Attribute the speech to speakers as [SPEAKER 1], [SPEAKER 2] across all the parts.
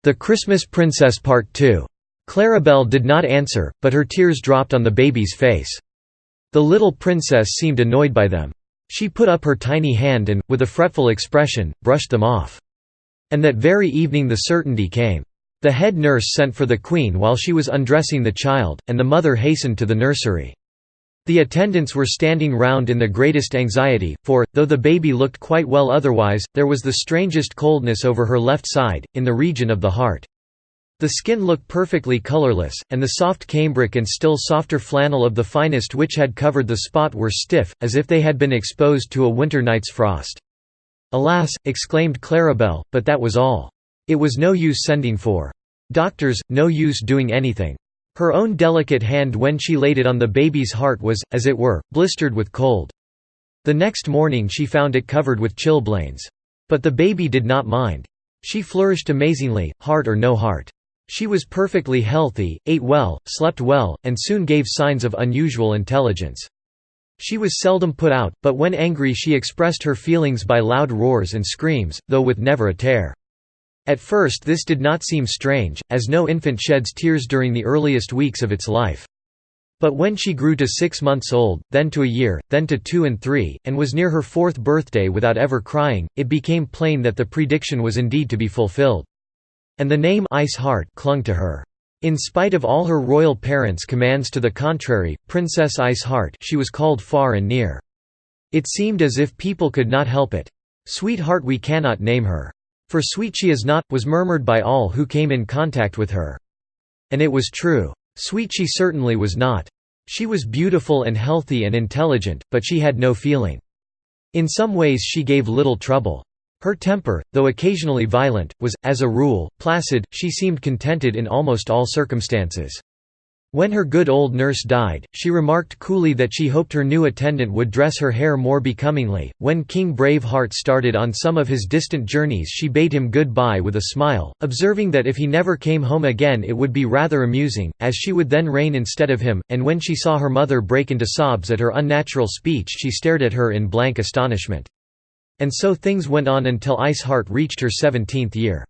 [SPEAKER 1] The Christmas Princess Part 2. Clarabelle did not answer, but her tears dropped on the baby's face. The little princess seemed annoyed by them. She put up her tiny hand and, with a fretful expression, brushed them off. And that very evening the certainty came. The head nurse sent for the queen while she was undressing the child, and the mother hastened to the nursery. The attendants were standing round in the greatest anxiety, for, though the baby looked quite well otherwise, there was the strangest coldness over her left side, in the region of the heart. The skin looked perfectly colourless, and the soft cambric and still softer flannel of the finest which had covered the spot were stiff, as if they had been exposed to a winter night's frost. "Alas!" exclaimed Clarabelle, but that was all. It was no use sending for doctors, no use doing anything. Her own delicate hand when she laid it on the baby's heart was, as it were, blistered with cold. The next morning she found it covered with chilblains. But the baby did not mind. She flourished amazingly, heart or no heart. She was perfectly healthy, ate well, slept well, and soon gave signs of unusual intelligence. She was seldom put out, but when angry she expressed her feelings by loud roars and screams, though with never a tear. At first this did not seem strange, as no infant sheds tears during the earliest weeks of its life. But when she grew to 6 months old, then to a year, then to 2 and 3, and was near her 4th birthday without ever crying, it became plain that the prediction was indeed to be fulfilled. And the name Ice Heart clung to her. In spite of all her royal parents' commands to the contrary, Princess Ice Heart she was called far and near. It seemed as if people could not help it. "Sweetheart we cannot name her. For sweet she is not," was murmured by all who came in contact with her. And it was true. Sweet she certainly was not. She was beautiful and healthy and intelligent, but she had no feeling. In some ways she gave little trouble. Her temper, though occasionally violent, was, as a rule, placid. She seemed contented in almost all circumstances. When her good old nurse died, she remarked coolly that she hoped her new attendant would dress her hair more becomingly. When King Braveheart started on some of his distant journeys, she bade him good-bye with a smile, observing that if he never came home again it would be rather amusing, as she would then reign instead of him, and when she saw her mother break into sobs at her unnatural speech she stared at her in blank astonishment. And so things went on until Ice Heart reached her 17th year.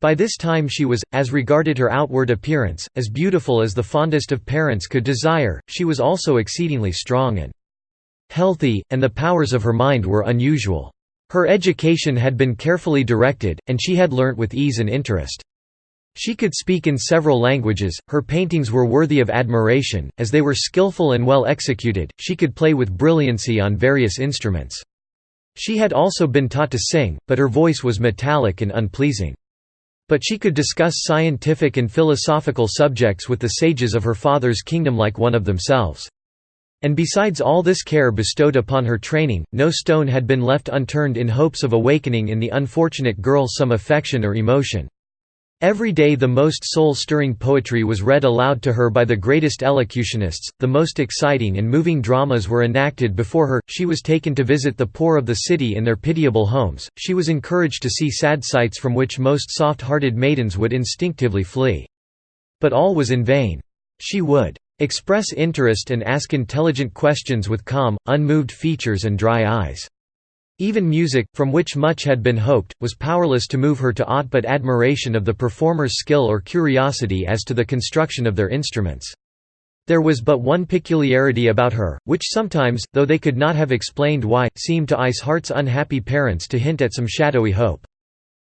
[SPEAKER 1] By this time she was, as regarded her outward appearance, as beautiful as the fondest of parents could desire. She was also exceedingly strong and healthy, and the powers of her mind were unusual. Her education had been carefully directed, and she had learnt with ease and interest. She could speak in several languages, her paintings were worthy of admiration, as they were skillful and well executed. She could play with brilliancy on various instruments. She had also been taught to sing, but her voice was metallic and unpleasing. But she could discuss scientific and philosophical subjects with the sages of her father's kingdom like one of themselves. And besides all this care bestowed upon her training, no stone had been left unturned in hopes of awakening in the unfortunate girl some affection or emotion. Every day the most soul-stirring poetry was read aloud to her by the greatest elocutionists, the most exciting and moving dramas were enacted before her, she was taken to visit the poor of the city in their pitiable homes, she was encouraged to see sad sights from which most soft-hearted maidens would instinctively flee. But all was in vain. She would express interest and ask intelligent questions with calm, unmoved features and dry eyes. Even music, from which much had been hoped, was powerless to move her to aught but admiration of the performer's skill or curiosity as to the construction of their instruments. There was but one peculiarity about her, which sometimes, though they could not have explained why, seemed to Ice Heart's unhappy parents to hint at some shadowy hope.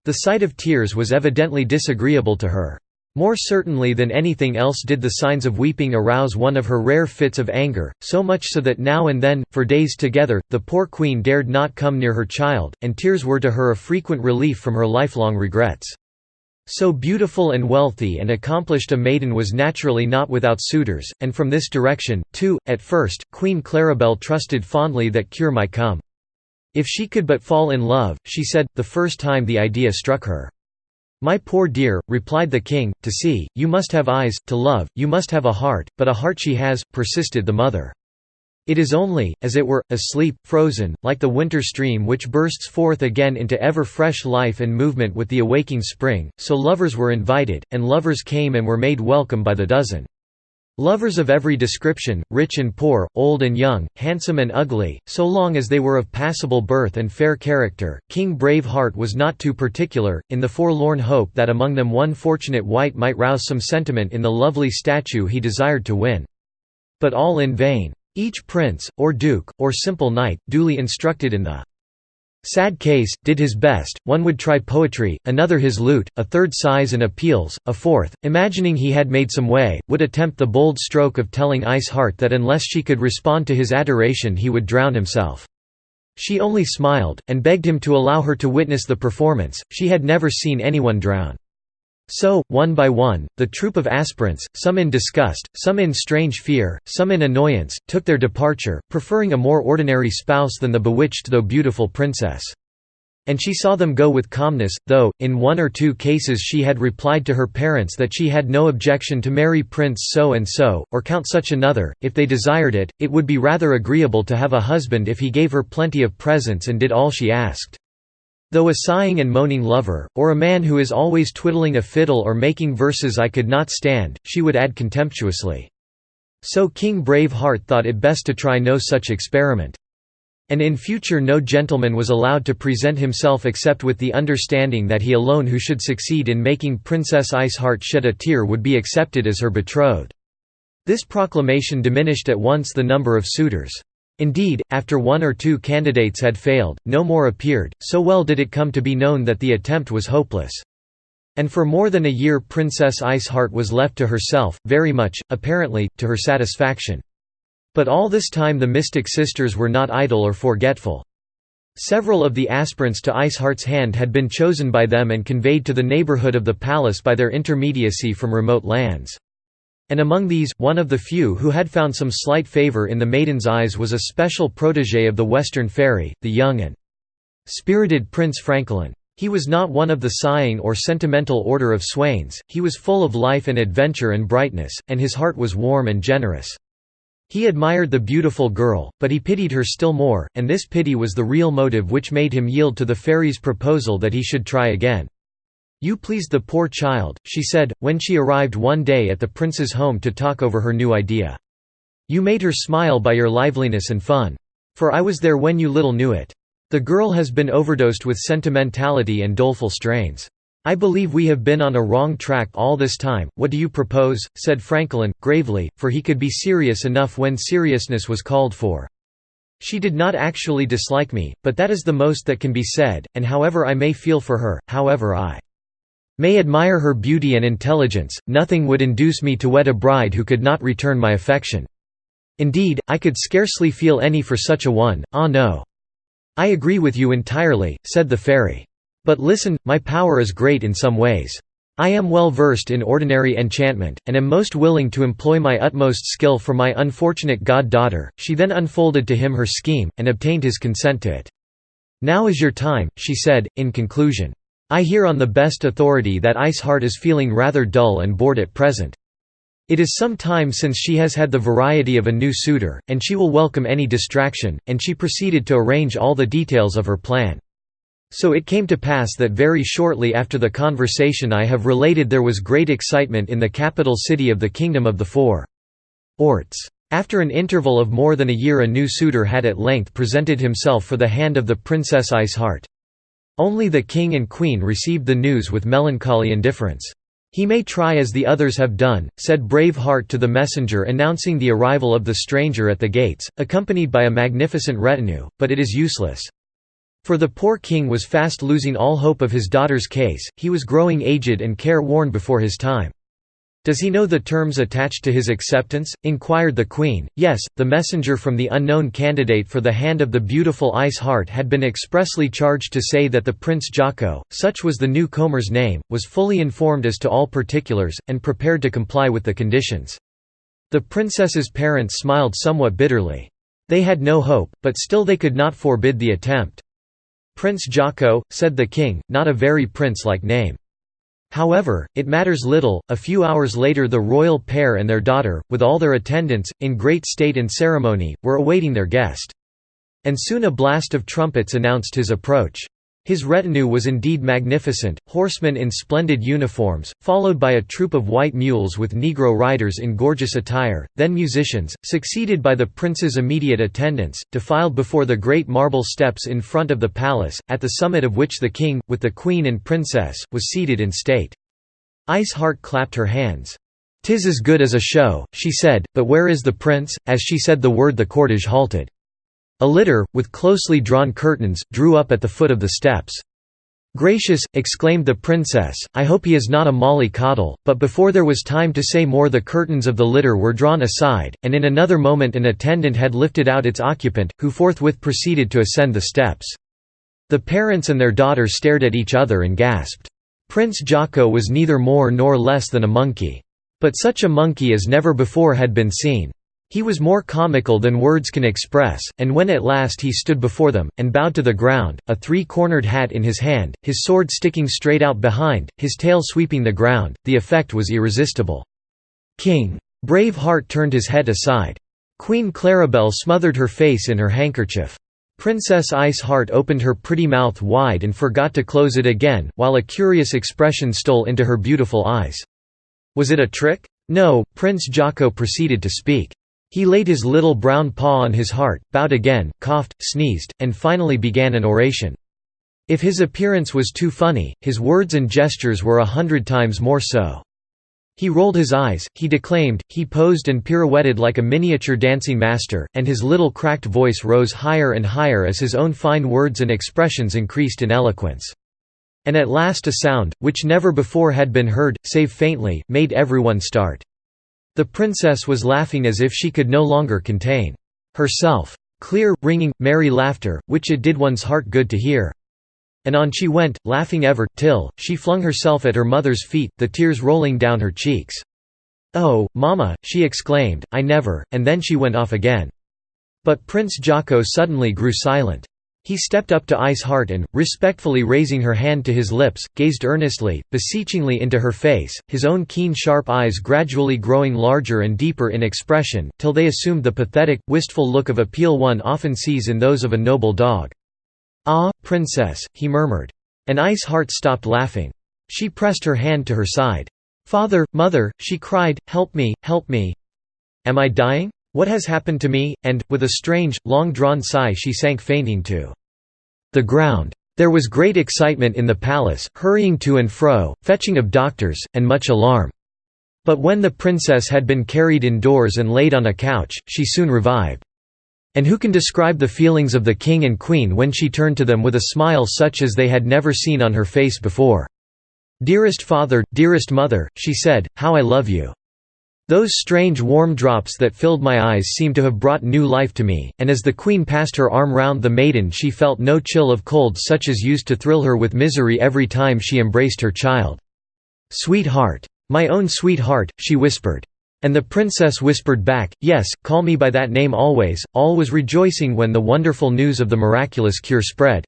[SPEAKER 1] The sight of tears was evidently disagreeable to her. More certainly than anything else did the signs of weeping arouse one of her rare fits of anger, so much so that now and then, for days together, the poor queen dared not come near her child, and tears were to her a frequent relief from her lifelong regrets. So beautiful and wealthy and accomplished a maiden was naturally not without suitors, and from this direction, too, at first, Queen Clarabelle trusted fondly that cure might come. If she could but fall in love, she said, the first time the idea struck her. "My poor dear," replied the king, "to see, you must have eyes; to love, you must have a heart, but a heart she has," persisted the mother. "It is only, as it were, asleep, frozen, like the winter stream which bursts forth again into ever-fresh life and movement with the awaking spring, so lovers were invited, and lovers came and were made welcome by the dozen. Lovers of every description, rich and poor, old and young, handsome and ugly, so long as they were of passable birth and fair character, King Brave-Heart was not too particular, in the forlorn hope that among them one fortunate wight might rouse some sentiment in the lovely statue he desired to win. But all in vain. Each prince, or duke, or simple knight, duly instructed in the sad case, did his best. One would try poetry, another his lute, a third sighs and appeals, a fourth, imagining he had made some way, would attempt the bold stroke of telling Ice-Heart that unless she could respond to his adoration he would drown himself. She only smiled, and begged him to allow her to witness the performance. She had never seen anyone drown. So, one by one, the troop of aspirants, some in disgust, some in strange fear, some in annoyance, took their departure, preferring a more ordinary spouse than the bewitched though beautiful princess. And she saw them go with calmness, though, in one or two cases she had replied to her parents that she had no objection to marry Prince so-and-so, or Count such another, if they desired it. It would be rather agreeable to have a husband if he gave her plenty of presents and did all she asked. Though a sighing and moaning lover, or a man who is always twiddling a fiddle or making verses I could not stand, she would add contemptuously. So King Brave-Heart thought it best to try no such experiment. And in future no gentleman was allowed to present himself except with the understanding that he alone who should succeed in making Princess Ice-Heart shed a tear would be accepted as her betrothed. This proclamation diminished at once the number of suitors. Indeed, after one or two candidates had failed, no more appeared, so well did it come to be known that the attempt was hopeless. And for more than a year Princess Ice-Heart was left to herself, very much, apparently, to her satisfaction. But all this time the Mystic Sisters were not idle or forgetful. Several of the aspirants to Ice-Heart's hand had been chosen by them and conveyed to the neighborhood of the palace by their intermediacy from remote lands. And among these, one of the few who had found some slight favor in the maiden's eyes was a special protégé of the Western Fairy, the young and spirited Prince Francolin. He was not one of the sighing or sentimental order of swains, he was full of life and adventure and brightness, and his heart was warm and generous. He admired the beautiful girl, but he pitied her still more, and this pity was the real motive which made him yield to the fairy's proposal that he should try again. "You pleased the poor child," she said, when she arrived one day at the prince's home to talk over her new idea. "You made her smile by your liveliness and fun. For I was there when you little knew it. The girl has been overdosed with sentimentality and doleful strains. I believe we have been on a wrong track all this time. What do you propose?" said Francolin, gravely, for he could be serious enough when seriousness was called for. "She did not actually dislike me, but that is the most that can be said, and however I may feel for her, however I may admire her beauty and intelligence, nothing would induce me to wed a bride who could not return my affection. Indeed, I could scarcely feel any for such a one, ah no." "I agree with you entirely," said the fairy. "But listen, my power is great in some ways. I am well versed in ordinary enchantment, and am most willing to employ my utmost skill for my unfortunate god-daughter." She then unfolded to him her scheme, and obtained his consent to it. "Now is your time," she said, in conclusion. "I hear on the best authority that Ice-Heart is feeling rather dull and bored at present. It is some time since she has had the variety of a new suitor, and she will welcome any distraction," and she proceeded to arrange all the details of her plan. So it came to pass that very shortly after the conversation I have related there was great excitement in the capital city of the Kingdom of the Four Orts. After an interval of more than a year a new suitor had at length presented himself for the hand of the Princess Ice-Heart. Only the king and queen received the news with melancholy indifference. "He may try as the others have done," said Brave-Heart to the messenger announcing the arrival of the stranger at the gates, accompanied by a magnificent retinue, "but it is useless. For the poor king was fast losing all hope of his daughter's case, he was growing aged and care-worn before his time." "Does he know the terms attached to his acceptance?" inquired the queen. Yes, the messenger from the unknown candidate for the hand of the beautiful Ice-Heart had been expressly charged to say that the Prince Jocko, such was the newcomer's name, was fully informed as to all particulars, and prepared to comply with the conditions. The princess's parents smiled somewhat bitterly. They had no hope, but still they could not forbid the attempt. "Prince Jocko," said the king, "not a very prince-like name. However, it matters little." A few hours later the royal pair and their daughter, with all their attendants, in great state and ceremony, were awaiting their guest. And soon a blast of trumpets announced his approach. His retinue was indeed magnificent, horsemen in splendid uniforms, followed by a troop of white mules with Negro riders in gorgeous attire, then musicians, succeeded by the prince's immediate attendants, defiled before the great marble steps in front of the palace, at the summit of which the king, with the queen and princess, was seated in state. Ice Heart clapped her hands. "'Tis as good as a show," she said, "but where is the prince?" As she said the word the cortege halted. A litter, with closely drawn curtains, drew up at the foot of the steps. "Gracious," exclaimed the princess, "I hope he is not a mollycoddle," but before there was time to say more the curtains of the litter were drawn aside, and in another moment an attendant had lifted out its occupant, who forthwith proceeded to ascend the steps. The parents and their daughter stared at each other and gasped. Prince Jocko was neither more nor less than a monkey. But such a monkey as never before had been seen. He was more comical than words can express, and when at last he stood before them, and bowed to the ground, a three-cornered hat in his hand, his sword sticking straight out behind, his tail sweeping the ground, the effect was irresistible. King Brave Heart turned his head aside. Queen Clarabelle smothered her face in her handkerchief. Princess Ice Heart opened her pretty mouth wide and forgot to close it again, while a curious expression stole into her beautiful eyes. Was it a trick? No, Prince Jocko proceeded to speak. He laid his little brown paw on his heart, bowed again, coughed, sneezed, and finally began an oration. If his appearance was too funny, his words and gestures were 100 times more so. He rolled his eyes, he declaimed, he posed and pirouetted like a miniature dancing master, and his little cracked voice rose higher and higher as his own fine words and expressions increased in eloquence. And at last a sound, which never before had been heard, save faintly, made everyone start. The princess was laughing as if she could no longer contain herself. Clear, ringing, merry laughter, which it did one's heart good to hear. And on she went, laughing ever, till she flung herself at her mother's feet, the tears rolling down her cheeks. "Oh, mamma," she exclaimed, "I never," and then she went off again. But Prince Jocko suddenly grew silent. He stepped up to Ice Heart and, respectfully raising her hand to his lips, gazed earnestly, beseechingly into her face, his own keen sharp eyes gradually growing larger and deeper in expression, till they assumed the pathetic, wistful look of appeal one often sees in those of a noble dog. "Ah, princess," he murmured. And Ice Heart stopped laughing. She pressed her hand to her side. "Father, mother," she cried, "help me, help me. Am I dying? What has happened to me?" And, with a strange, long-drawn sigh she sank fainting to the ground. There was great excitement in the palace, hurrying to and fro, fetching of doctors, and much alarm. But when the princess had been carried indoors and laid on a couch, she soon revived. And who can describe the feelings of the king and queen when she turned to them with a smile such as they had never seen on her face before? "Dearest father, dearest mother," she said, "how I love you. Those strange warm drops that filled my eyes seem to have brought new life to me," and as the queen passed her arm round the maiden she felt no chill of cold such as used to thrill her with misery every time she embraced her child. "Sweetheart. My own sweetheart," she whispered. And the princess whispered back, "Yes, call me by that name always." All was rejoicing when the wonderful news of the miraculous cure spread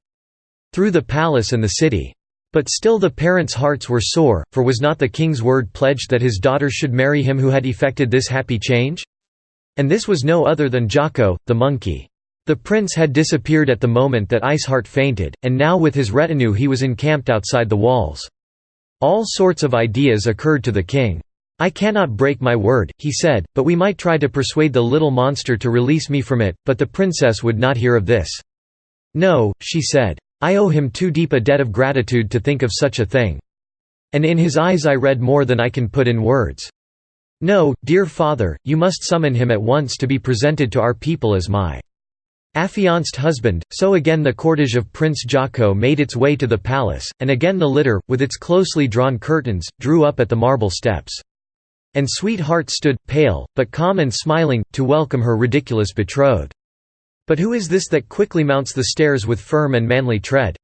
[SPEAKER 1] through the palace and the city. But still the parents' hearts were sore, for was not the king's word pledged that his daughter should marry him who had effected this happy change? And this was no other than Jocko, the monkey. The prince had disappeared at the moment that Ice Heart fainted, and now with his retinue he was encamped outside the walls. All sorts of ideas occurred to the king. "I cannot break my word," he said, "but we might try to persuade the little monster to release me from it," but the princess would not hear of this. "No," she said. "I owe him too deep a debt of gratitude to think of such a thing. And in his eyes I read more than I can put in words. No, dear father, you must summon him at once to be presented to our people as my affianced husband." So again the cortege of Prince Jocko made its way to the palace, and again the litter, with its closely drawn curtains, drew up at the marble steps. And Sweetheart stood, pale, but calm and smiling, to welcome her ridiculous betrothed. But who is this that quickly mounts the stairs with firm and manly tread?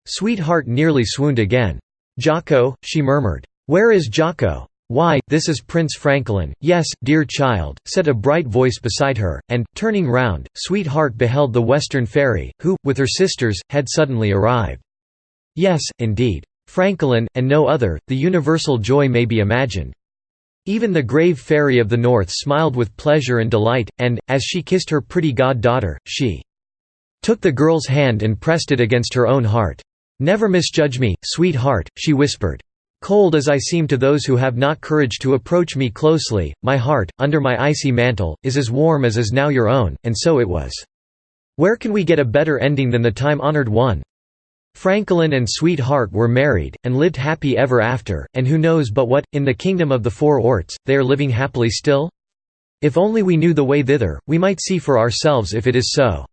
[SPEAKER 1] Sweetheart nearly swooned again. "Jocko," she murmured. "Where is Jocko?" "Why, this is Prince Francolin." "Yes, dear child," said a bright voice beside her, and, turning round, Sweetheart beheld the Western Fairy, who, with her sisters, had suddenly arrived. Yes, indeed. Francolin, and no other, the universal joy may be imagined. Even the grave fairy of the north smiled with pleasure and delight, and, as she kissed her pretty god-daughter, she took the girl's hand and pressed it against her own heart. "Never misjudge me, sweetheart," she whispered. "Cold as I seem to those who have not courage to approach me closely, my heart, under my icy mantle, is as warm as is now your own, and so it was. Where can we get a better ending than the time-honored one? Francolin and Sweetheart were married, and lived happy ever after, and who knows but what, in the kingdom of the Four Orts, they are living happily still? If only we knew the way thither, we might see for ourselves if it is so."